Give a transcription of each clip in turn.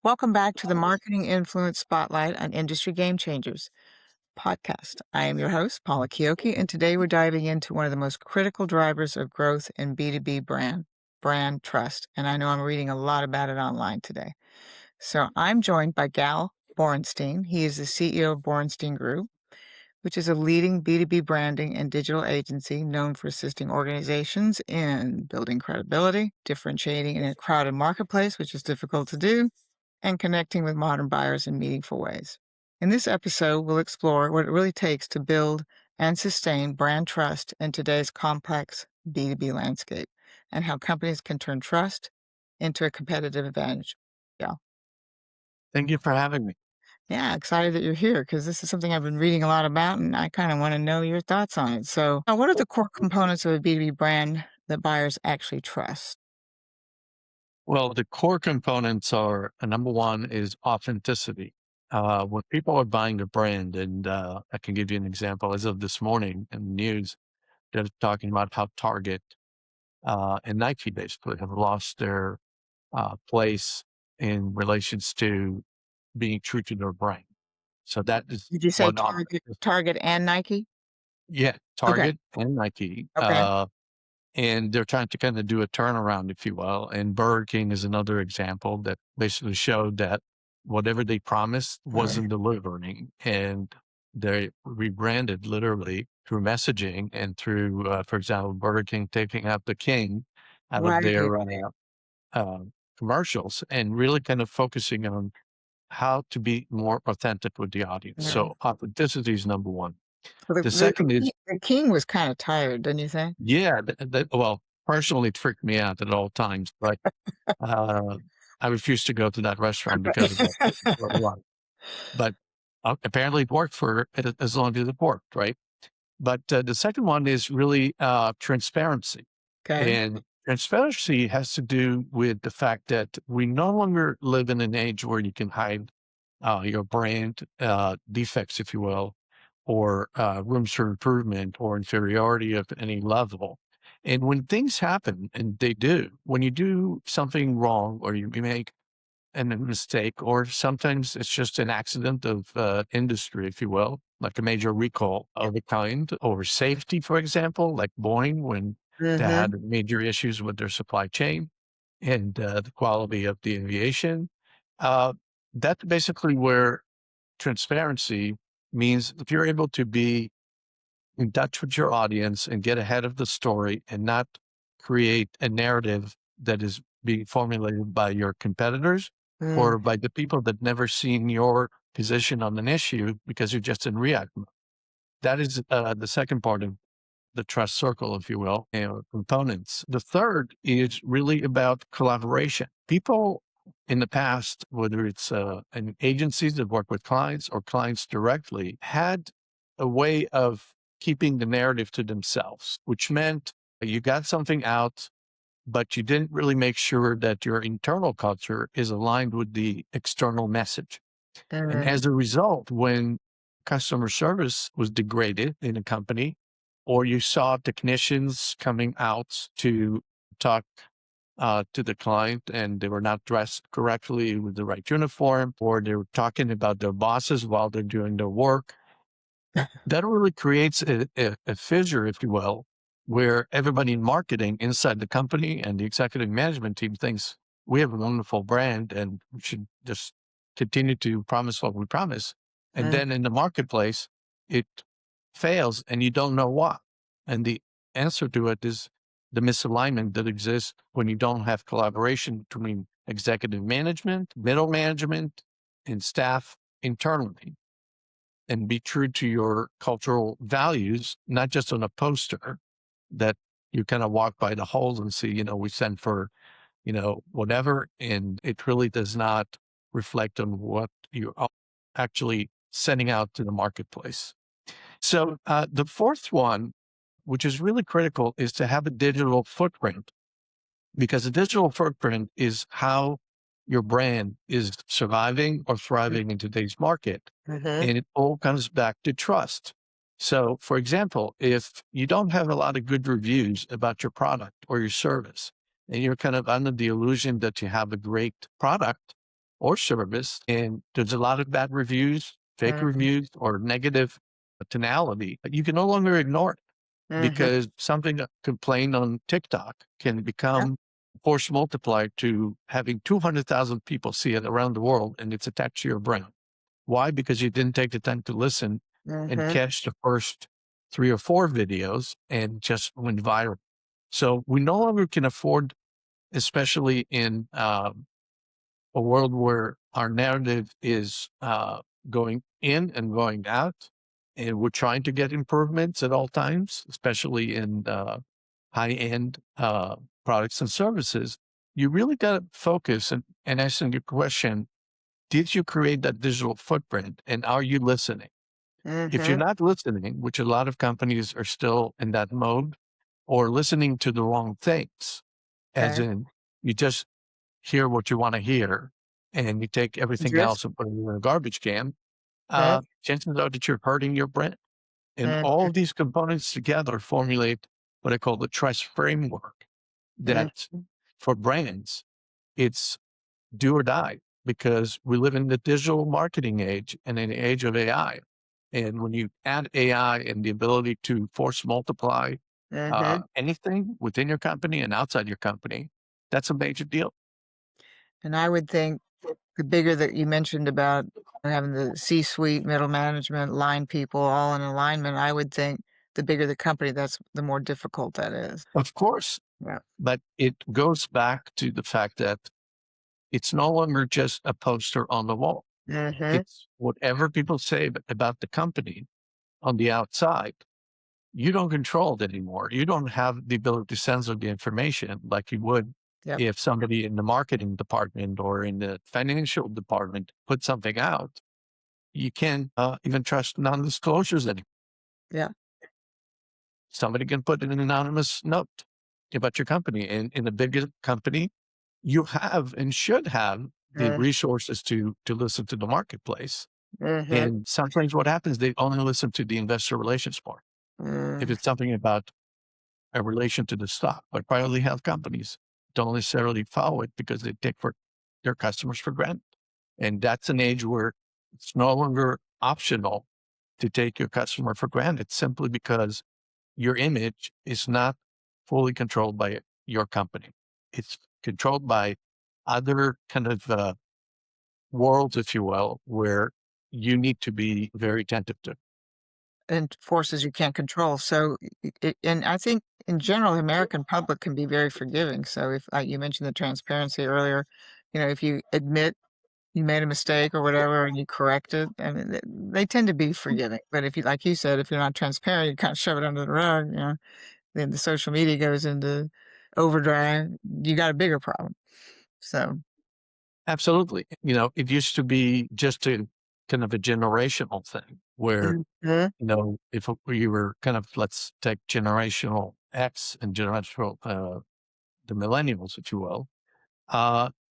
Welcome back to the Marketing Influence Spotlight on Industry Game Changers podcast. I am your host, Paula Kioki, and today we're diving into one of the most critical drivers of growth in B2B brand trust. And I know I'm reading a lot about it online today. So I'm joined by Gal Borenstein. He is the CEO of Borenstein Group, which is a leading B2B branding and digital agency known for assisting organizations in building credibility, differentiating in a crowded marketplace, which is difficult to do, and connecting with modern buyers in meaningful ways. In this episode, we'll explore what it really takes to build and sustain brand trust in today's complex B2B landscape and how companies can turn trust into a competitive advantage. Yeah. Thank you for having me. Yeah, excited that you're here because this is something I've been reading a lot about and I kind of want to know your thoughts on it. So, what are the core components of a B2B brand that buyers actually trust? Well, the core components are number one is authenticity. When people are buying a brand, and I can give you an example as of this morning in the news, they're talking about how Target and Nike basically have lost their place in relations to being true to their brand. So that is Did you say one Target and Nike? yeah, Okay. Target and Nike. Okay. And they're trying to kind of do a turnaround, if you will. And Burger King is another example that basically showed that whatever they promised Right. wasn't delivering. And they rebranded literally through messaging and through, for example, Burger King taking out the king out of Right. their uh, commercials and really kind of focusing on how to be more authentic with the audience. Yeah. So authenticity is number one. So the The the the second is king the king was kinda tired, didn't you think? yeah, well, personally, it freaked me out at all times, but, uh, I refuse to go to that restaurant because of that for a while. But, apparently it worked for as long as it worked, right? But, the second one is really, transparency, Okay. and transparency has to do with the fact that we no longer live in an age where you can hide your brand defects, if you will, or rooms for improvement or inferiority of any level. And when things happen, and they do, when you do something wrong or you make a mistake, or sometimes it's just an accident of industry, if you will, like a major recall of a kind, or safety, for example, like Boeing when they had Mhm. major issues with their supply chain and the quality of the aviation. Uh, that's basically where transparency means if you're able to be in touch with your audience and get ahead of the story and not create a narrative that is being formulated by your competitors Mm. or by the people that never seen your position on an issue because you're just in react mode. That is the second part of the trust circle, if you will, and components. The third is really about collaboration. People in the past, whether it's an agencies that work with clients or clients directly, had a way of keeping the narrative to themselves, which meant you got something out, but you didn't really make sure that your internal culture is aligned with the external message. And Mm. as a result, when customer service was degraded in a company, or you saw technicians coming out to talk to the client and they were not dressed correctly with the right uniform, or they were talking about their bosses while they're doing their work, that really creates a fissure, if you will, where everybody in marketing inside the company and the executive management team thinks we have a wonderful brand and we should just continue to promise what we promise. And Mm. then in the marketplace, it fails and you don't know why. And the answer to it is the misalignment that exists when you don't have collaboration between executive management, middle management, and staff internally, and be true to your cultural values, not just on a poster that you kind of walk by the halls and see, we send for, whatever. And it really does not reflect on what you're actually sending out to the marketplace. So the fourth one, which is really critical, is to have a digital footprint, because a digital footprint is how your brand is surviving or thriving in today's market. Mhm. And it all comes back to trust. So, for example, if you don't have a lot of good reviews about your product or your service, and you're kind of under the illusion that you have a great product, or service, and there's a lot of bad reviews, fake Mhm, reviews, or negative tonality, you can no longer ignore it mhm. because something a complaint on TikTok can Yep. become force multiplied to having 200,000 people see it around the world and it's attached to your brand. Why? Because you didn't take the time to listen and Mhm, catch the first 3 or 4 videos and just went viral. So we no longer can afford, especially in a world where our narrative is going in and going out, and we're trying to get improvements at all times, especially in high end products and services. You really got to focus and answer your question: did you create that digital footprint, and are you listening? If you're mhm. not listening, which a lot of companies are still in that mode, or listening to the wrong things, as Okay. in you just hear what you want to hear and you take everything Just else and put it in a garbage can, okay. chances are that you're hurting your brand. And all Mhm, of these components together formulate what I call the trust framework that mhm. for brands, it's do or die because we live in the digital marketing age and in the age of AI. And when you add AI and the ability to force multiply Mhm. anything within your company and outside your company, that's a major deal. And I would think the bigger that you mentioned about having the C-suite, middle management, line people all in alignment, I would think the bigger the company, that's the more difficult that is. Of course, Yeah. but it goes back to the fact that it's no longer just a poster on the wall. Mhm. It's whatever people say about the company on the outside. You don't control it anymore. You don't have the ability to censor the information like you would Yep. if somebody in the marketing department or in the financial department put something out. You can't even trust non-disclosures anymore. Yeah. Somebody can put an anonymous note about your company. And in a bigger company, you have and should have the Mhm. resources to listen to the marketplace. Mhm. And sometimes what happens, they only listen to the investor relations part. If Mm. it's something about a relation to the stock, but privately held companies don't necessarily follow it because they take for their customers for granted. And that's an age where it's no longer optional to take your customer for granted simply because your image is not fully controlled by your company. It's controlled by other kind of worlds, if you will, where you need to be very attentive to. And forces you can't control. So, and I think in general, the American public can be very forgiving. So, if you mentioned the transparency earlier, if you admit you made a mistake or whatever and you correct it, I mean, they tend to be forgiving. But if you, like you said, if you're not transparent, you kind of shove it under the rug. Then the social media goes into overdrive. You got a bigger problem. So, Absolutely. It used to be just a kind of a generational thing where, mhm, if you were kind of, let's take generational X and generational, the millennials, if you will,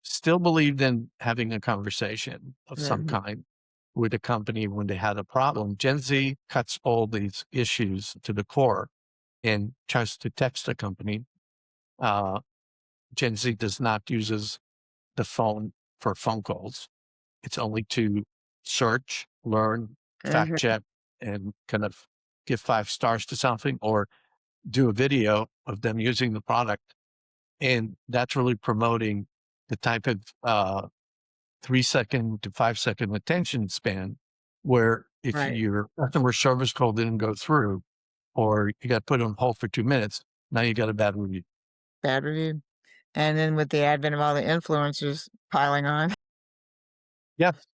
still believed in having a conversation of some mhm, kind with a company when they had a problem. Gen Z cuts all these issues to the core and tries to text a company. Uh, Gen Z does not uses the phone for phone calls. It's only to search, learn, fact mhm, check, and kind of give 5 stars to something or do a video of them using the product. And that's really promoting the type of 3 second to 5 second attention span where if right. your customer service call didn't go through or you got put on hold for 2 minutes, now you got a bad review. Bad review. And then with the advent of all the influencers piling on. Yes.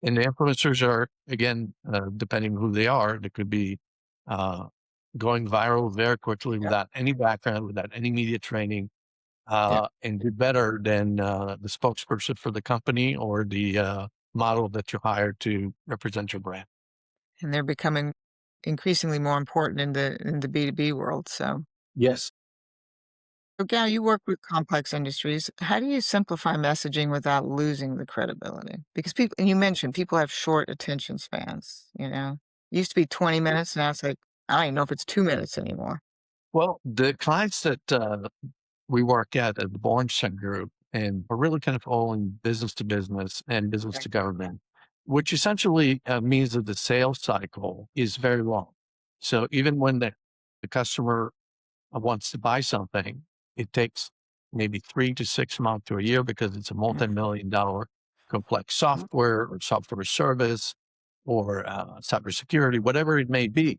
And the influencers are, again, depending who they are, they could be uh, going viral very quickly Yep. without any background, without any media training, Yep. and do better than the spokesperson for the company or the model that you hired to represent your brand. And they're becoming increasingly more important in the B2B world. Yes. So Gal, you work with complex industries. How do you simplify messaging without losing the credibility? Because people, and you mentioned people have short attention spans, It used to be 20 minutes, now it's like, I don't even know if it's 2 minutes anymore. Well, the clients that we work at the Borenstein Group, and are really kind of all in business to business and business to government, which essentially means that the sales cycle is very long. So even when the customer wants to buy something, it takes maybe 3 to 6 months to a year because it's a multi-million dollar complex software or software service or cybersecurity, whatever it may be.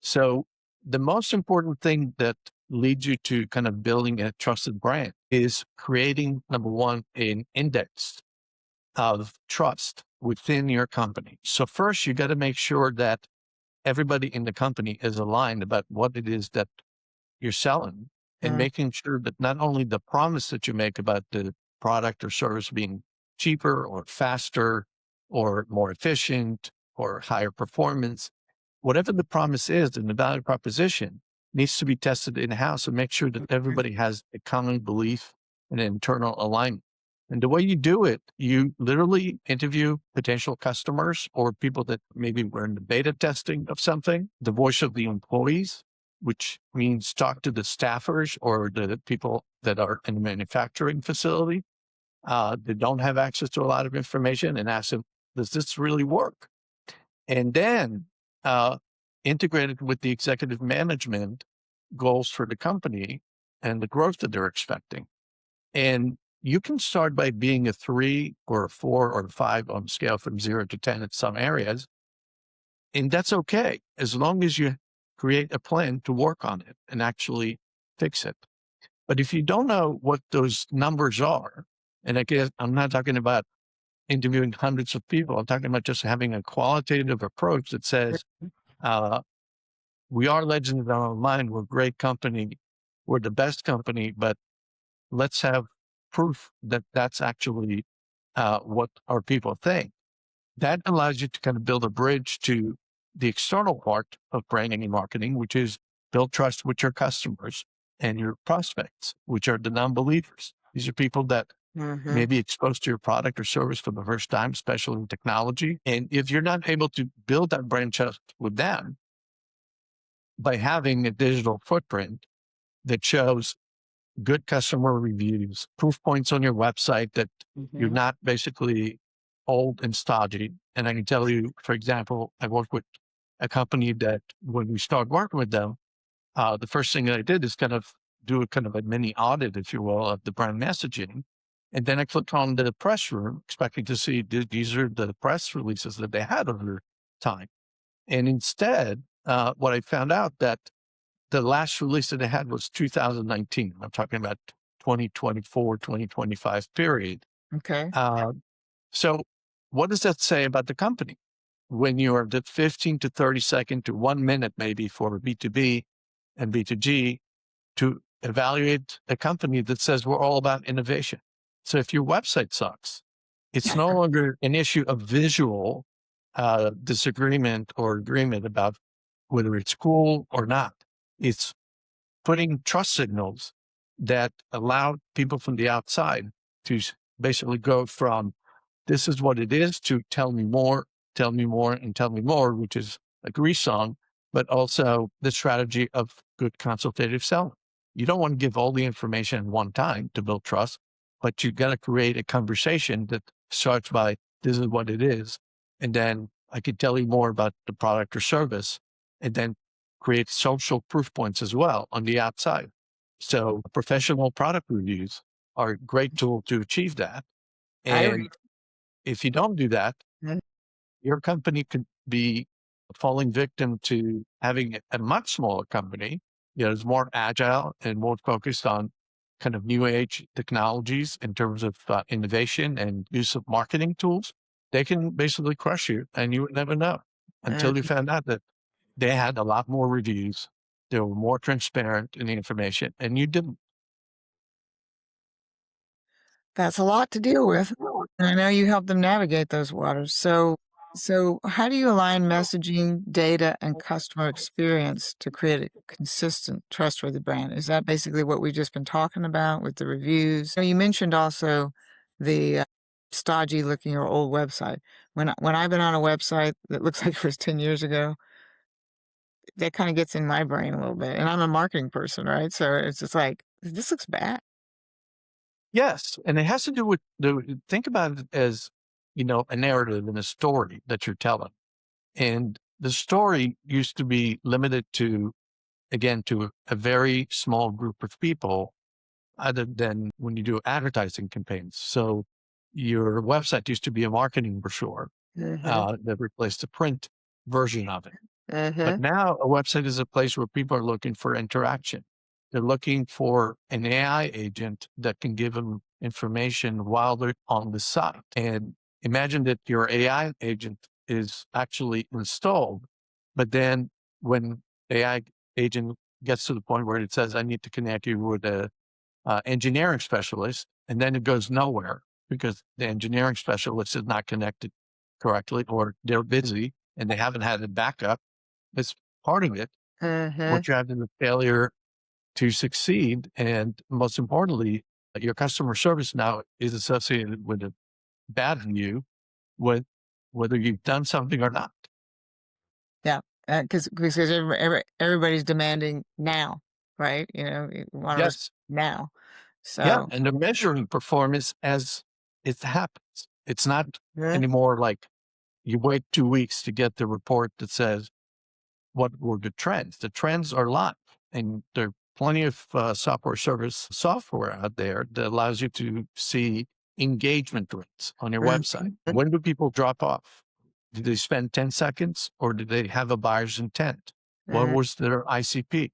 So the most important thing that leads you to kind of building a trusted brand is creating, number one, an index of trust within your company. So first, you got to make sure that everybody in the company is aligned about what it is that you're selling and Mm, making sure that not only the promise that you make about the product or service being cheaper or faster or more efficient or higher performance, whatever the promise is and the value proposition needs to be tested in house and make sure that everybody has a common belief and internal alignment. And the way you do it, you literally interview potential customers or people that maybe were in the beta testing of something, the voice of the employees, which means talk to the staffers or the people that are in the manufacturing facility that don't have access to a lot of information and ask them, does this really work? And then uh, integrate it with the executive management goals for the company and the growth that they're expecting. And you can start by being a 3 or a 4 or a 5 on the scale from 0 to 10 in some areas. And that's okay, as long as you create a plan to work on it and actually fix it. But if you don't know what those numbers are, and I guess I'm not talking about interviewing hundreds of people, I'm talking about just having a qualitative approach that says, uh, we are legends in our own mind, we're a great company, we're the best company, but let's have proof that that's actually what our people think. That allows you to kind of build a bridge to the external part of branding and marketing, which is build trust with your customers and your prospects, which are the non-believers. These are people that mhm. may be exposed to your product or service for the first time, especially in technology. And if you're not able to build that brand trust with them by having a digital footprint that shows good customer reviews, proof points on your website that you're Mhm. not basically old and stodgy. And I can tell you, for example, I worked with a company that when we started working with them, the first thing that I did is kind of do a kind of a mini audit, if you will, of the brand messaging. And then I clicked on the press room, expecting to see these are the press releases that they had over time. And instead, what I found out that the last release that they had was 2019. I'm talking about 2024, 2025 period. Okay. Uh, so what does that say about the company? When you're the 15 to 30 second to 1 minute, maybe for B2B and B2G to evaluate a company that says we're all about innovation. So if your website sucks, it's no longer an issue of visual disagreement or agreement about whether it's cool or not. It's putting trust signals that allow people from the outside to basically go from this is what it is to tell me more, tell me more, and tell me more, which is a grease song, but also the strategy of good consultative selling. You don't want to give all the information at one time to build trust, but you got to create a conversation that starts by this is what it is. And then I can tell you more about the product or service, and then create social proof points as well on the outside. So professional product reviews are a great tool to achieve that. I read. And if you don't do that, Mhm. your company could be falling victim to having a much smaller company that is more agile and more focused on kind of new age technologies in terms of innovation and use of marketing tools. They can basically crush you and you would never know until you found out that they had a lot more reviews. They were more transparent in the information and you didn't. That's a lot to deal with, and I know you help them navigate those waters. So how do you align messaging, data, and customer experience to create a consistent, trustworthy brand? Is that basically what we've just been talking about with the reviews? You mentioned also the stodgy looking or old website. When I've been on a website that looks like it was 10 years ago, that kind of gets in my brain a little bit. And I'm a marketing person, right? So it's just like, this looks bad. Yes, and it has to do with think about it as, a narrative and a story that you're telling. And the story used to be limited to, again, to a very small group of people, other than when you do advertising campaigns. So your website used to be a marketing brochure Mhm, that replaced the print version of it. But mhm, now a website is a place where people are looking for interaction. They're looking for an AI agent that can give them information while they're on the site. And imagine that your AI agent is actually installed, but then when AI agent gets to the point where it says, I need to connect you with a engineering specialist, and then it goes nowhere because the engineering specialist is not connected correctly, or they're busy and they haven't had a backup. It's part of it. mhm. What you have is a failure to succeed. And most importantly, your customer service now is associated with a bad view with whether you've done something or not. Yeah, because everybody's demanding now, right? You want to Yes. now. Yeah. So And they're measuring performance as it happens. It's not mhm, anymore like you wait 2 weeks to get the report that says, what were the trends? The trends are live, and there are plenty of software out there that allows you to see engagement rates on your website. mhm, When do people drop off? Did they spend 10 seconds or did they have a buyer's intent? What mhm. was their ICP?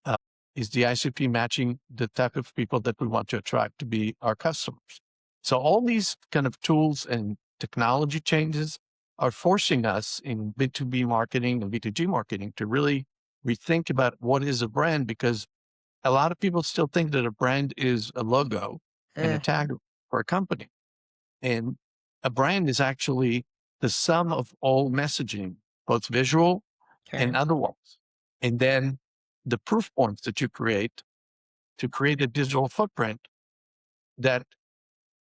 Uh, is the ICP matching the type of people that we want to attract to be our customers? So all these kind of tools and technology changes are forcing us in B2B marketing and B2G marketing to really rethink about what is a brand, because a lot of people still think that a brand is a logo and a Mm, tag for a company. And a brand is actually the sum of all messaging, both visual okay. and otherwise. And then the proof points that you create to create a digital footprint that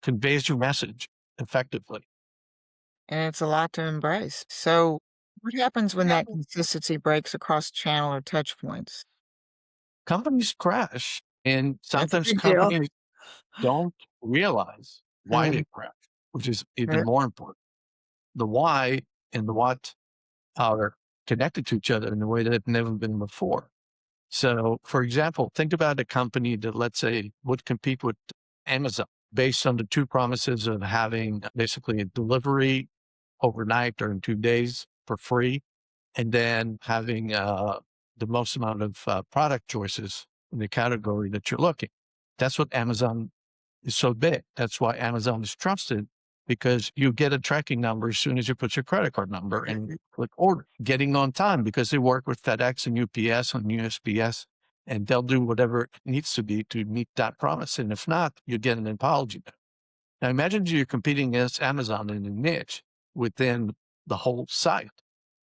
conveys your message effectively. And it's a lot to embrace. So what happens when that consistency breaks across channel or touch points? Companies crash, and That's a sometimes big deal. companies don't realize why Mhm, they crash, which is even more important. The why and the what are connected to each other in a way that have never been before. So, for example, think about a company that, let's say, would compete with Amazon based on the two promises of having basically a delivery overnight or in 2 days for free, and then having the most amount of product choices in the category that you're looking. That's what Amazon is so big. That's why Amazon is trusted, because you get a tracking number as soon as you put your credit card number and mhm. click order. Getting on time because they work with FedEx and UPS and USPS, and they'll do whatever it needs to be to meet that promise. And if not, you get an apology. Now imagine you're competing against Amazon in a niche within the whole site,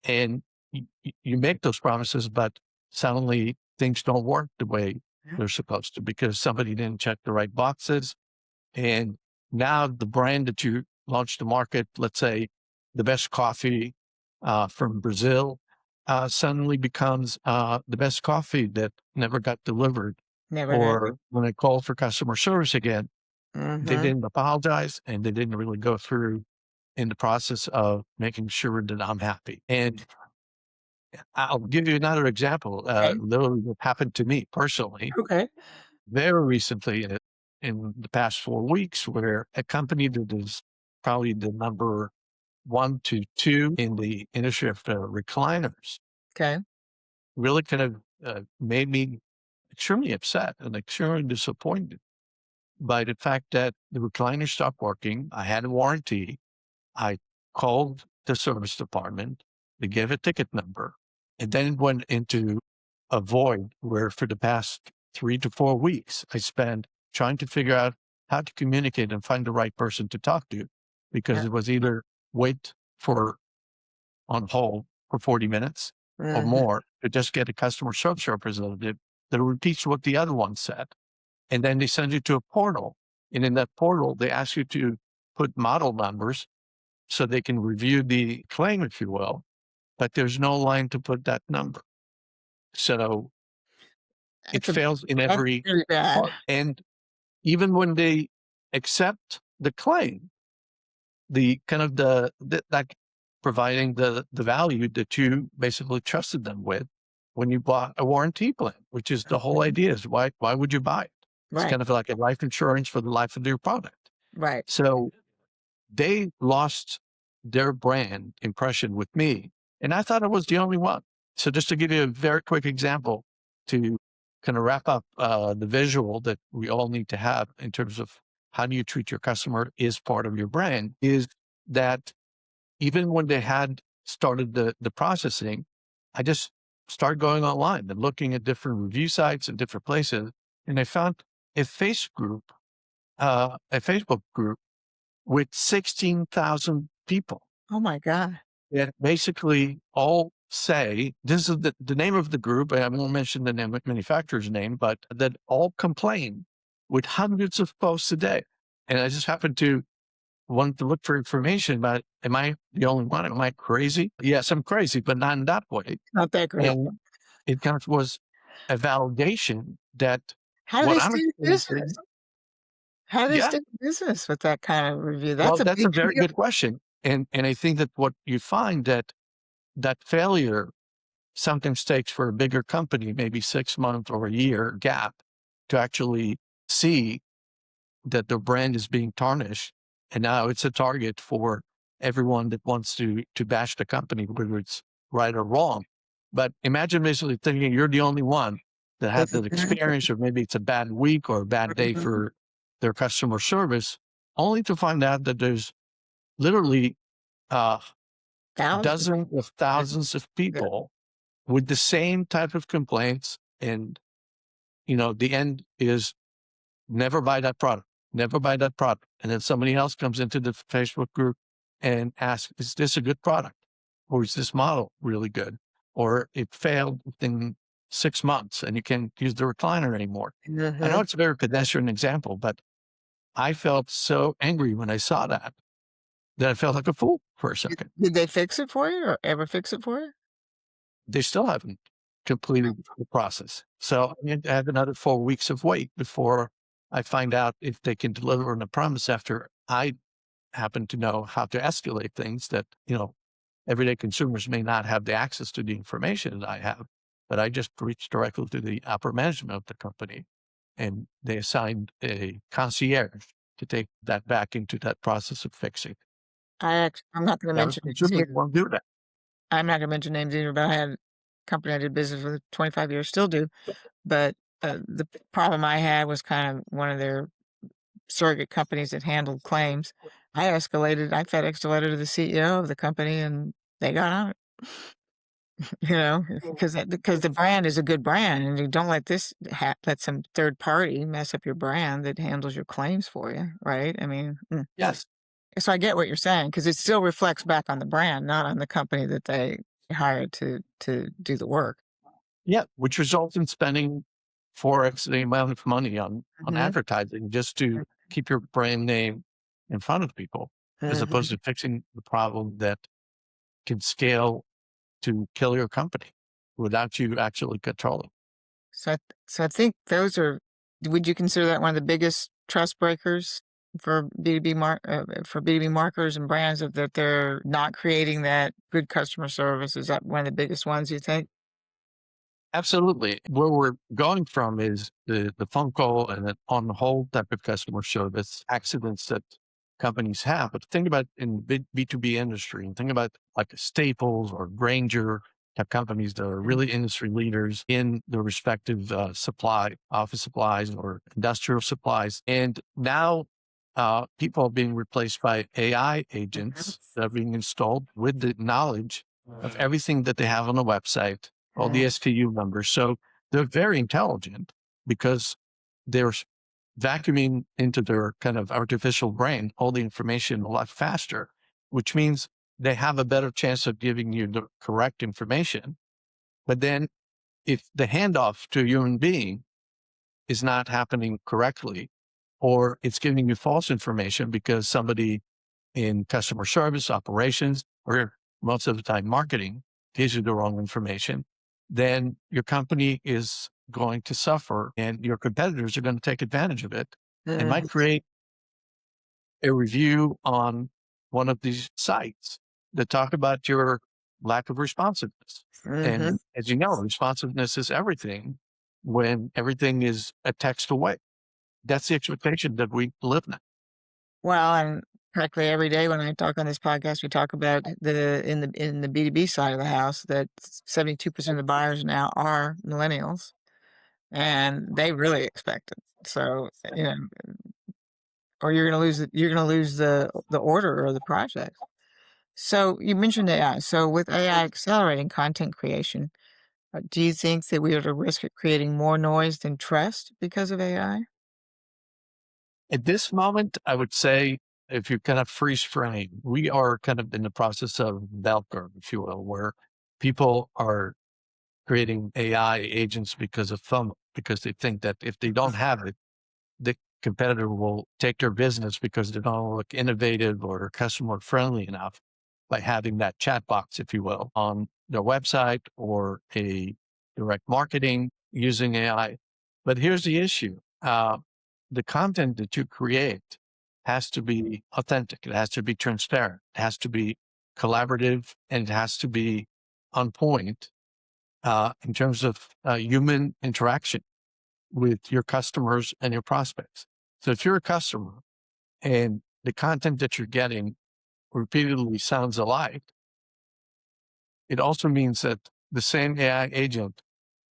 and you make those promises, but suddenly things don't work the way they're supposed to because somebody didn't check the right boxes. And now the brand that you launched to market, let's say the best coffee from Brazil, suddenly becomes the best coffee that never got delivered. Never did. Or when I call for customer service again, they Mhm. didn't apologize and they didn't really go through in the process of making sure that I'm happy. And I'll give you another example. Okay. Literally, what happened to me personally Okay. very recently in the past 4 weeks, where a company that is probably the number one to two in the industry of recliners Okay. really kind of made me extremely upset and extremely disappointed by the fact that the recliner stopped working. I had a warranty. I called the service department. They gave a ticket number, and then it went into a void where for the past 3 to 4 weeks, I spent trying to figure out how to communicate and find the right person to talk to, because Yeah. it was either wait for on hold for 40 minutes or Mhm. more to just get a customer service representative that repeats what the other one said. And then they send you to a portal. And in that portal, they ask you to put model numbers so they can review the claim, if you will, but there's no line to put that number. So it That's a fails in that's every pretty bad. part. And even when they accept the claim, the kind of that providing the value that you basically trusted them with when you bought a warranty plan, which is the whole Mhm. idea is why would you buy it? It's Right, kind of like a life insurance for the life of your product. right. So they lost their brand impression with me, and I thought I was the only one. So just to give you a very quick example to kind of wrap up the visual that we all need to have in terms of how do you treat your customer is part of your brand is that even when they had started the processing, I just started going online and looking at different review sites and different places, and I found a a Facebook group with 16,000 people Oh my god. that basically all say this is the name of the group. I won't mention the name, manufacturer's name, but that all complain with hundreds of posts a day. And I just happened to want to look for information about, am I the only one? Am I crazy? Yes, I'm crazy, but not in that way. Not that great. And it kind of was a validation that How do what they I'm stay in experiencing, business? How do they yeah, stay in business with that kind of review? well, That's a that's a big very deal. good question. And I think that what you find that failure sometimes takes for a bigger company, maybe 6 months or a year gap to actually see that their brand is being tarnished. And now it's a target for everyone that wants to bash the company, whether it's right or wrong. But imagine basically thinking you're the only one that had That's that exactly. experience, or maybe it's a bad week or a bad day Mhm. for their customer service, only to find out that there's literally uh, Thousands. dozens of thousands of Yeah. people with the same type of complaints. And, the end is never buy that product, never buy that product. And then somebody else comes into the Facebook group and asks, is this a good product? Or is this model really good? Or it failed within 6 months and you can't use the recliner anymore. I know Mhm. it's a very pedestrian example, but I felt so angry when I saw that I felt like a fool for a second. Did they fix it for you or ever fix it for you? They still haven't completed the process. So I need to have another 4 weeks of wait before I find out if they can deliver on the promise after I happen to know how to escalate things that, everyday consumers may not have the access to the information that I have. But I just reached directly to the upper management of the company and they assigned a concierge to take that back into that process of fixing. I'm not gonna Now, mention names consumers here. won't do that. I'm not gonna mention names either, but I had a company I did business with 25 years, still do, but, the problem I had was kind of one of their surrogate companies that handled claims. I FedExed a letter to the CEO of the company, and they got on it, because the brand is a good brand, and you don't let this let some third party mess up your brand that handles your claims for you, right? I mean, Yes. so I get what you're saying because it still reflects back on the brand, not on the company that they hired to do the work. Yeah, which results in spending 4x the amount of money on Mhm, advertising just to keep your brand name in front of people, as opposed mhm. to fixing the problem that can scale to kill your company without you actually controlling. So I think those are would you consider that one of the biggest trust breakers for B2B marketers and brands that they're not creating that good customer service? Is that one of the biggest ones you think? Absolutely. Where we're going from is the phone call and then on the whole type of customer service accidents that companies have. But think about in B2B industry and think about like Staples or Granger type companies that are Mhm, really industry leaders in the respective office supplies or industrial supplies. And now people are being replaced by AI agents that are being installed with the knowledge of everything that they have on the website, all the mhm. SKU numbers. So they're very intelligent because they're vacuuming into their kind of artificial brain all the information a lot faster, which means they have a better chance of giving you the correct information. But then if the handoff to a human being is not happening correctly, or it's giving you false information because somebody in customer service, operations, or most of the time marketing gives you the wrong information, then your company is going to suffer and your competitors are going to take advantage of it and might Mhm. create a review on one of these sites that talk about your lack of responsiveness. Mhm. And as you know, responsiveness is everything when everything is a text away. That's the expectation that we live now. Well, and practically every day when I talk on this podcast, we talk about in the B2B side of the house that 72% of the buyers now are millennials, and they really expect it. So, or you're gonna lose the order or the project. So you mentioned AI. So with AI accelerating content creation, do you think that we are at a risk of creating more noise than trust because of AI? At this moment, I would say if you kind of freeze frame, we are kind of in the process of bell curve, if you will, where people are creating AI agents because of FOMO, because they think that if they don't have it, the competitor will take their business because they don't look innovative or customer friendly enough by having that chat box, if you will, on their website or a direct marketing using AI. But here's the issue. The content that you create has to be authentic. It has to be transparent. It has to be collaborative, and it has to be on point in terms of human interaction with your customers and your prospects. So if you're a customer and the content that you're getting repeatedly sounds alike, it also means that the same AI agent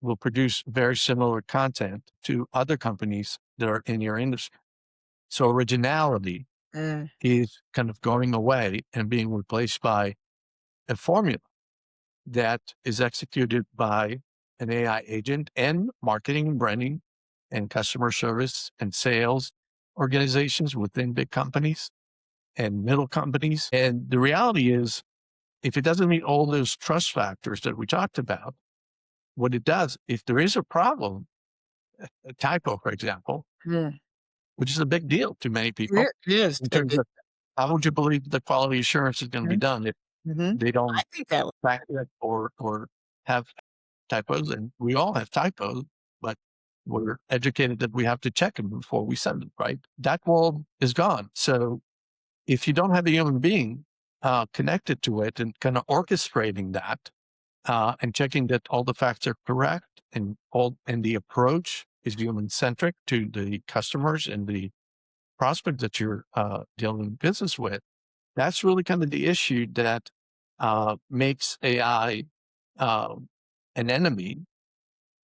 will produce very similar content to other companies that are in your industry. So originality Mm, is kind of going away and being replaced by a formula that is executed by an AI agent, and marketing and branding and customer service and sales organizations within big companies and middle companies. And the reality is, if it doesn't meet all those trust factors that we talked about, what it does, if there is a problem, a typo, for example, mm. which is a big deal to many people It is. in terms of how would you believe the quality assurance is going to be done if Mhm. they I don't think that track it or have typos, and we all have typos, but we're educated that we have to check them before we send them, right? That world is gone. So if you don't have a human being connected to it and kind of orchestrating that and checking that all the facts are correct and the approach is human centric to the customers and the prospect that you're dealing business with, that's really kind of the issue that makes AI uh, an enemy,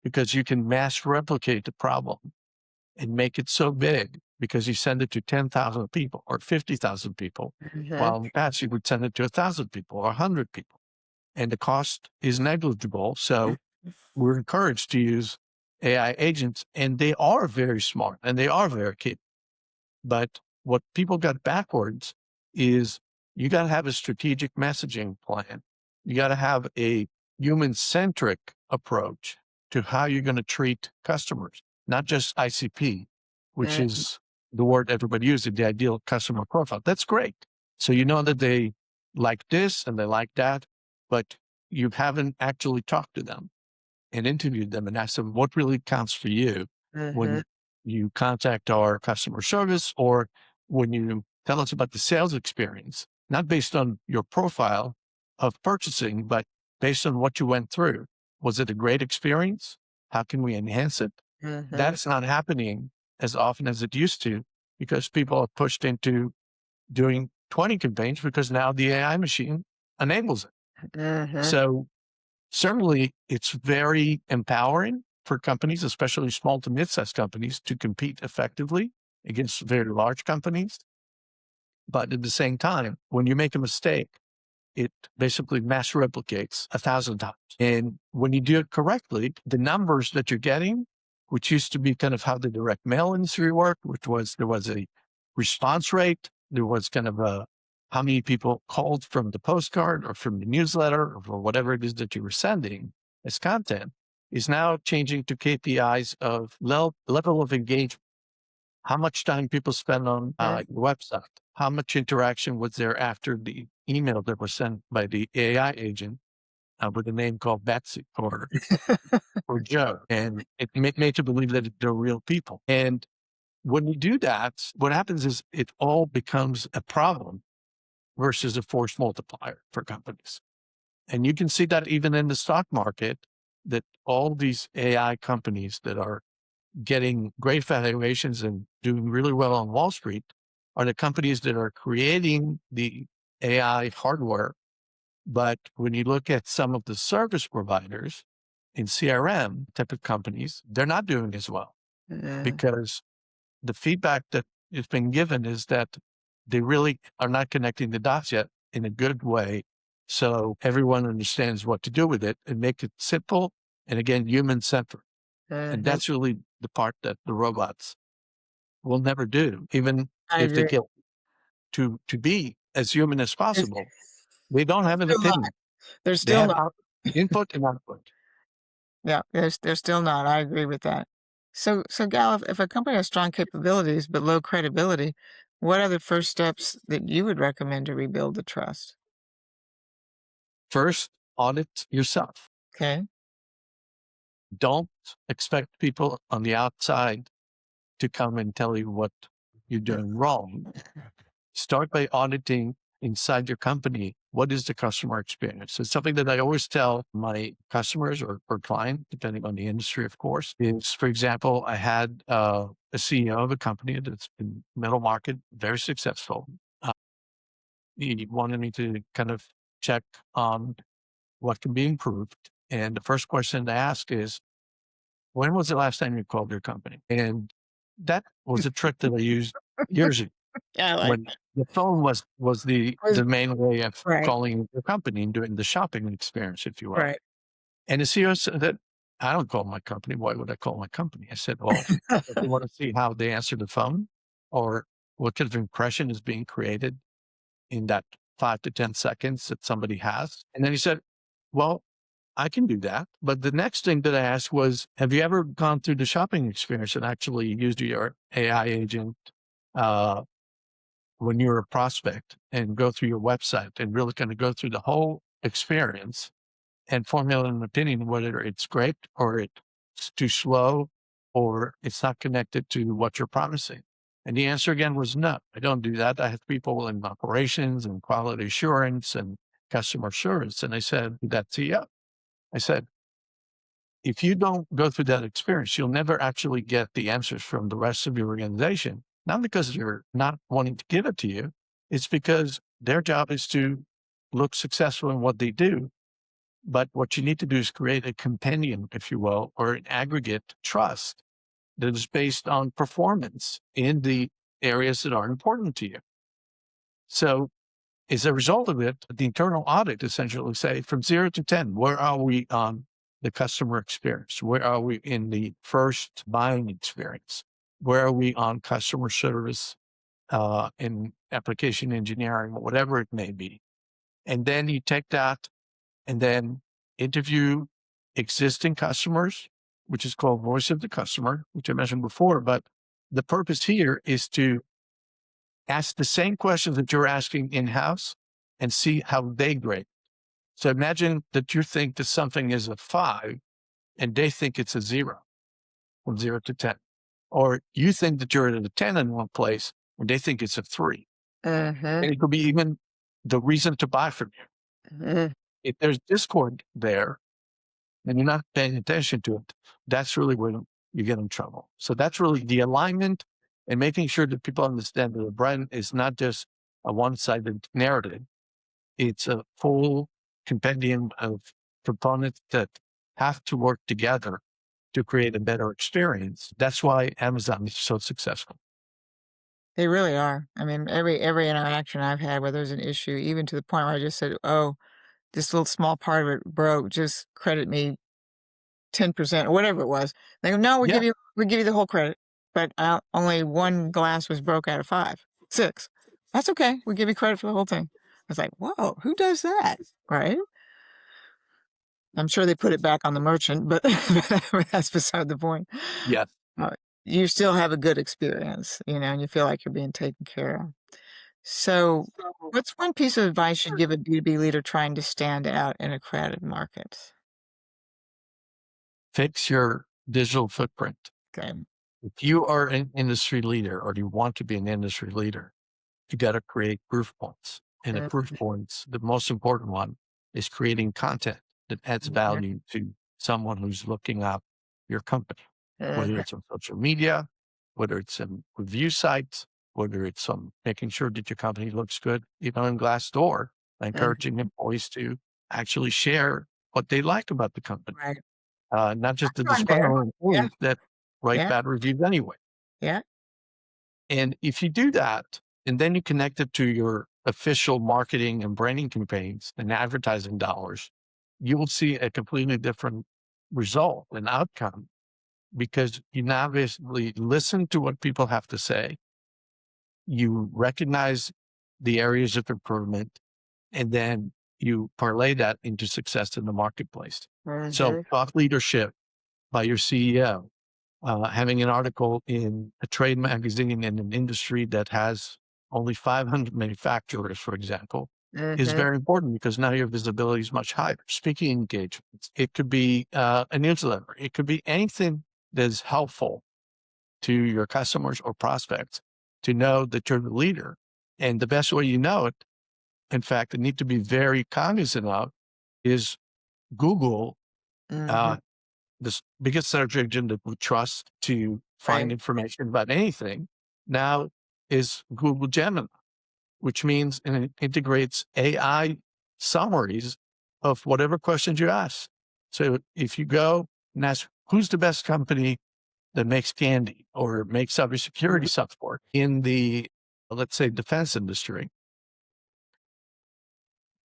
because you can mass replicate the problem and make it so big because you send it to 10,000 people or 50,000 people, Mhm. while in the past you would send it to 1,000 people or 100 people. And the cost is negligible. So we're encouraged to use AI agents, and they are very smart and they are very capable. But what people got backwards is you got to have a strategic messaging plan. You got to have a human centric approach to how you're going to treat customers, not just ICP, which Mm, is the word everybody uses, the ideal customer profile. That's great. So you know that they like this and they like that, but you haven't actually talked to them and interviewed them and asked them what really counts for you mhm, when you contact our customer service or when you tell us about the sales experience, not based on your profile of purchasing, but based on what you went through. Was it a great experience? How can we enhance it? mhm, That's not happening as often as it used to, because people are pushed into doing 20 campaigns because now the AI machine enables it. mhm, So certainly, it's very empowering for companies, especially small to mid-sized companies, to compete effectively against very large companies. But at the same time, when you make a mistake, it basically mass replicates 1,000 times. And when you do it correctly, the numbers that you're getting, which used to be kind of how the direct mail industry worked, which was there was a response rate, there was kind of a how many people called from the postcard or from the newsletter or whatever it is that you were sending as content, is now changing to KPIs of level of engagement. How much time people spend on mhm. your website? How much interaction was there after the email that was sent by the AI agent with a name called Betsy or Joe? And it made you believe that they're real people. And When you do that, what happens is it all becomes a problem versus a force multiplier for companies. And you can see that even in the stock market, that all these AI companies that are getting great valuations and doing really well on Wall Street are the companies that are creating the AI hardware. But when you look at some of the service providers in CRM type of companies, they're not doing as well Uh, because the feedback that has been given is that they really are not connecting the dots yet in a good way. So everyone understands what to do with it and make it simple and again, human centered. And uh, that's really the part that the robots will never do, even I if they agree. get to be as human as It's possible. They don't have an still not. opinion. They're They still have not. input and output. Yeah, they're still not. I agree with that. So Gal, if a company has strong capabilities but low credibility, what are the first steps that you would recommend to rebuild the trust? First, audit yourself. Okay. Don't expect people on the outside to come and tell you what you're doing wrong. Start by auditing inside your company. What is the customer experience? It's something that I always tell my customers or client, depending on the industry, of course, is, for example, I had a CEO of a company that's in middle market, very successful. Uh, he wanted me to kind of check on what can be improved. And the first question to ask is, when was the last time you called your company? And that was a trick that I used years ago Yeah, I like when that. the phone was Was the main way of right, calling your company and doing the shopping experience, if you will. right. And the CEO said that I don't call my company. Why would I call my company? I said, well, if you want to see how they answer the phone or what kind of impression is being created in that 5 to 10 seconds that somebody has. And then he said, well, I can do that. But the next thing that I asked was, have you ever gone through the shopping experience and actually used your AI agent uh, when you're a prospect and go through your website and really kind of go through the whole experience and formulate an opinion whether it's great or it's too slow or it's not connected to what you're promising? And the answer again was no, I don't do that. I have people in operations and quality assurance and customer service. And I said to that CEO, I said, if you don't go through that experience, you'll never actually get the answers from the rest of your organization. Not because they're not wanting to give it to you, it's because their job is to look successful in what they do. But what you need to do is create a compendium, if you will, or an aggregate trust that is based on performance in the areas that are important to you. So as a result of it, the internal audit essentially say from 0 to 10, where are we on the customer experience? Where are we in the first buying experience? Where are we on customer service, in application engineering, whatever it may be? And then you take that and then interview existing customers, which is called voice of the customer, which I mentioned before. But the purpose here is to ask the same questions that you're asking in house and see how they grade. So imagine that you think that something is a 5 and they think it's a 0 from 0 to 10. Or you think that you're at a 10 in one place and they think it's a 3. Uh-huh. And it could be even the reason to buy from you. Uh, If there's discord there and you're not paying attention to it, that's really when you get in trouble. So that's really the alignment and making sure that people understand that the brand is not just a one-sided narrative. It's a full compendium of components that have to work together to create a better experience. That's why Amazon is so successful. they really are. I mean, every interaction I've had where there's an issue, even to the point where I just said, "Oh, this little small part of it broke, just credit me 10% or whatever it was." They go, "No, Yeah. we give you the whole credit, but only one glass was broke out of 5, 6. That's okay. We give you credit for the whole thing." I was like, "Whoa, who does that?" Right? I'm sure they put it back on the merchant, but that's beside the point. Yes. Uh, you still have a good experience, and you feel like you're being taken care of. So, what's one piece of advice you'd give a B2B leader trying to stand out in a crowded market? Fix your digital footprint. Okay. If you are an industry leader or you want to be an industry leader, you got to create proof points. And the Uh, proof points, the most important one is creating content that adds mhm, value to someone who's looking up your company, whether mhm, it's on social media, whether it's in review sites, whether it's on making sure that your company looks good, in Glassdoor, mhm. encouraging employees to actually share what they like about the company, Right. not just the On there. disgruntled Yeah, employees that write yeah, bad reviews anyway. yeah. And if you do that, and then you connect it to your official marketing and branding campaigns and advertising dollars, you will see a completely different result and outcome because you now basically listen to what people have to say. You recognize the areas of improvement, and then you parlay that into success in the marketplace. So, Mhm, thought leadership by your CEO, having an article in a trade magazine in an industry that has only 500 manufacturers, for example, is mhm, very important because now your visibility is much higher. Speaking engagements, it could be a newsletter, it could be anything that is helpful to your customers or prospects to know that you're the leader. And the best way you know it, in fact, I need to be very cognizant of is Google, mhm. uh, this biggest search engine that we trust to find Right. information about anything now is Google Gemini, which means and it integrates AI summaries of whatever questions you ask. So if you go and ask, who's the best company that makes candy or makes Mhm, cybersecurity software in the, let's say, defense industry,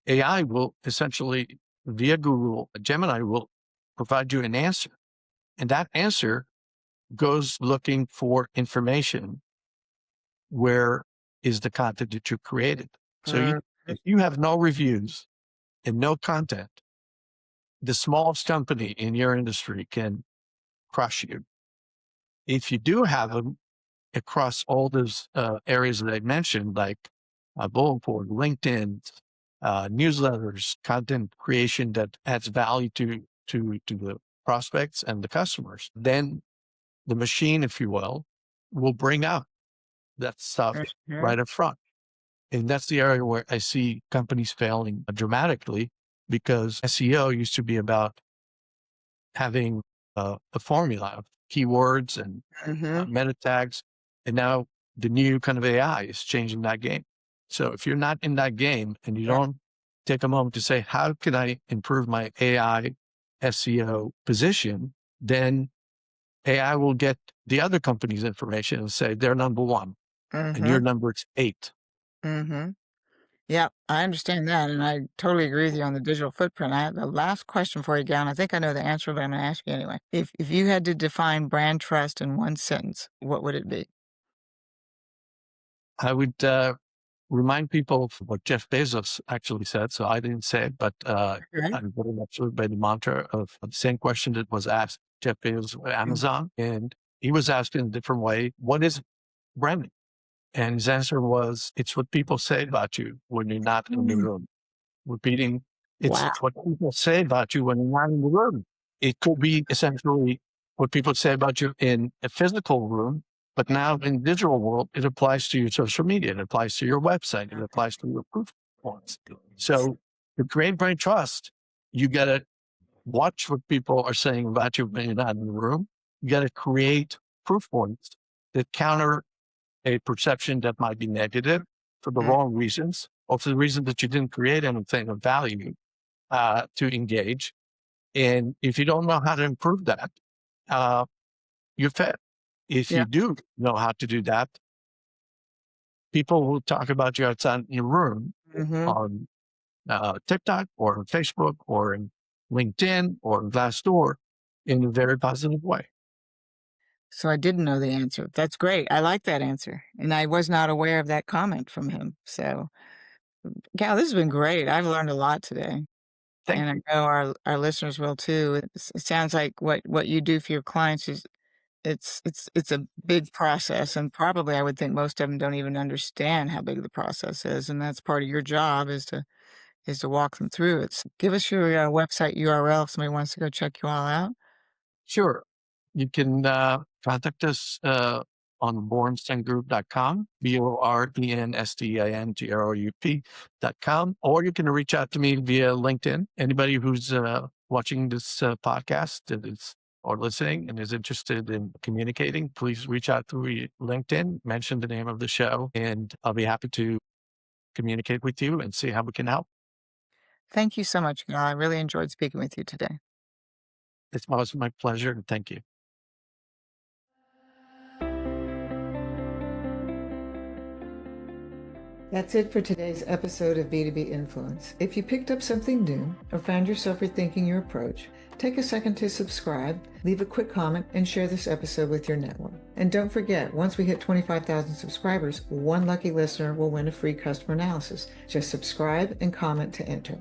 AI will essentially, via Google, Gemini will provide you an answer. And that answer goes looking for information. Where is the content that you created? So mhm, if you have no reviews and no content, the smallest company in your industry can crush you. If you do have them across all those areas that I mentioned, like bullet board, LinkedIn, newsletters, content creation that adds value to the prospects and the customers, then the machine, if you will bring out that stuff mhm. right up front. And that's the area where I see companies failing dramatically because SEO used to be about having a formula of keywords and Mhm. meta tags. And now the new kind of AI is changing that game. So if you're not in that game and you Yeah. don't take a moment to say, how can I improve my AI SEO position? Then AI will get the other company's information and say they're number one and you're Mhm, number eight. mhm. Yeah, I understand that, and I totally agree with you on the digital footprint. I have the last question for you, Gal, and I think I know the answer, but I'm gonna ask you anyway. If you had to define brand trust in one sentence, what would it be? I would remind people of what Jeff Bezos actually said. So I didn't say it, but Okay. I'm very much lived by the mantra of the same question that was asked Jeff Bezos with Mm, Amazon. And he was asked in a different way, what is branding? And his answer was, it's what people say about you when you're not in the mm. room. Repeating, it's Wow. what people say about you when you're not in the room. It could be essentially what people say about you in a physical room, but now in digital world, it applies to your social media, it applies to your website, it applies to your proof points. So to create brand trust, you got to watch what people are saying about you when you're not in the room. You got to create proof points that counter a perception that might be negative for the Mm, wrong reasons or for the reason that you didn't create anything of value to engage. And if you don't know how to improve that, uh, you fail. If yeah. you do know how to do that, people will talk about you outside your room Mhm. on TikTok or on Facebook or in LinkedIn or in Glassdoor in a very positive way. So I didn't know the answer. That's great. I like that answer, and I was not aware of that comment from him. So, Gal, this has been great. I've learned a lot today, Thank and I you. know our listeners will too. It sounds like what you do for your clients is it's a big process, and probably I would think most of them don't even understand how big the process is, and that's part of your job is to walk them through it. So give us your, website URL if somebody wants to go check you all out. Sure. You can contact us on borensteingroup.com, BORENSTEINGROUP.com, or you can reach out to me via LinkedIn. Anybody who's watching this podcast or listening and is interested in communicating, please reach out through LinkedIn, mention the name of the show, and I'll be happy to communicate with you and see how we can help. Thank you so much, Gal. I really enjoyed speaking with you today. It's always my pleasure, and thank you. That's it for today's episode of B2B Influence. If you picked up something new or found yourself rethinking your approach, take a second to subscribe, leave a quick comment, and share this episode with your network. And don't forget, once we hit 25,000 subscribers, one lucky listener will win a free customer analysis. Just subscribe and comment to enter.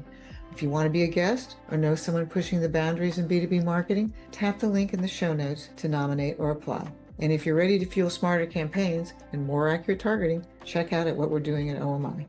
If you want to be a guest or know someone pushing the boundaries in B2B marketing, tap the link in the show notes to nominate or apply. And if you're ready to fuel smarter campaigns and more accurate targeting, check out what we're doing at OMI.